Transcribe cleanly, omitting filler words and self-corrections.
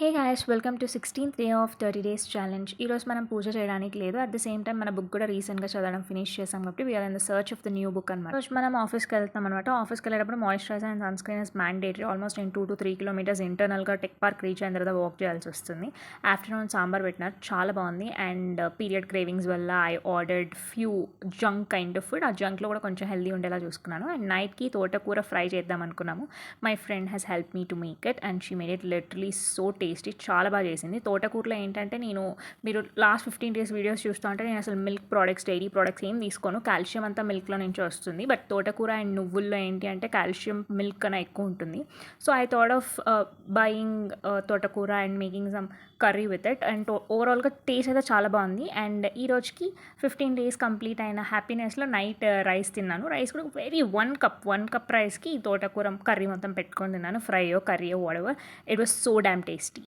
Hey guys welcome to 16th day of 30 days challenge. ఈరోజు మనం పూజ చేయడానికి లేదు. అట్ ద సేమ్ టైం మన బుక్ కూడా రీసెంట్గా చదవడం ఫినిష్ చేసాం కాబట్టి we are in the search of the new book అనమాట. రోజు మనం ఆఫీస్కి వెళ్తాం అనమాట. ఆఫీస్కి వెళ్ళేటప్పుడు moisturiser and sunscreen is mandatory. Almost నేను 2 to 3 కిలోమీటర్స్ ఇంటర్నల్గా టెక్ పార్క్ రీచ్ అయిన తర్వాత వాక్ చేయాల్సి వస్తుంది. ఆఫ్టర్నూన్ సాంబార్ పెట్టినారు, చాలా బాగుంది. అండ్ పీరియడ్ క్రేవింగ్స్ వల్ల I ordered few junk kind of food. ఆ జంక్లో కూడా కొంచెం హెల్దీ ఉండేలా చూసుకున్నాను. అండ్ నైట్కి తోటకూర ఫ్రై చేద్దాం అనుకున్నాము. My friend has help me to make it and she made it literally so tasty. చాలా బాగా చేసింది. తోటకూరలో ఏంటంటే మీరు లాస్ట్ 15 days వీడియోస్ చూస్తూ ఉంటే నేను అసలు మిల్క్ ప్రోడక్ట్స్, డైరీ ప్రోడక్ట్స్ ఏం తీసుకోను. కాల్షియం అంతా మిల్క్లో నుంచి వస్తుంది. బట్ తోటకూర అండ్ నువ్వుల్లో ఏంటి అంటే కాల్షియం మిల్క్ కన్నా ఎక్కువ ఉంటుంది. So I thought of buying thotakura and making some curry with it. And ఓవరాల్గా టేస్ట్ అయితే చాలా బాగుంది. అండ్ ఈ రోజుకి 15 days కంప్లీట్ అయిన హ్యాపీనెస్లో నైట్ రైస్ తిన్నాను. రైస్ కూడా వెరీ 1 cup రైస్కి తోటకూర కర్రీ మొత్తం పెట్టుకొని తిన్నాను. ఫ్రైయో కర్రీయో whatever. It was so damn tasty.